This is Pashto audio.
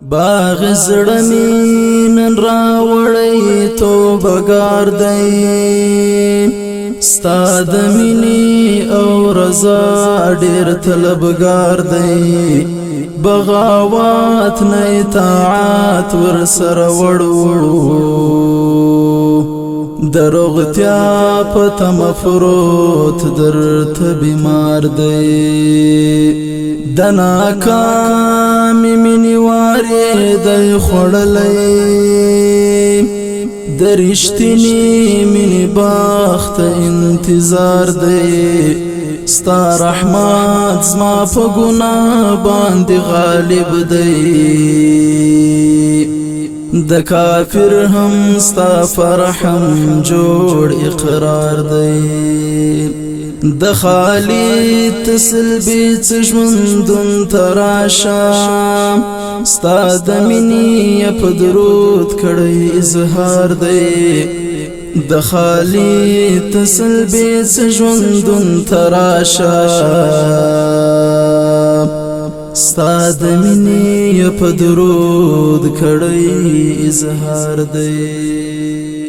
باغ زړه مې نن راوړی توبهګار دی ستا د مینې او رضا ډېر طلبګار دی بغاوت نه اطاعت ورسره وړو د روغتیا په تمه فروت درته بیمار دی د ناکامې مینې وارې دی خوړلی د رښتینې مینې باغ ته انتظار دی ستا رحمت زما په ګناه باندې غالب دی د کافر هم ستا فرحم جوړ اقرار دی د خالی تسلبی څه ژوندون ته راشه ستا د مینې په درود کړی اظهار دی د خالی تسلبی څه ژوندون ته راشه ستا د مینې په درود کړی اظهار دی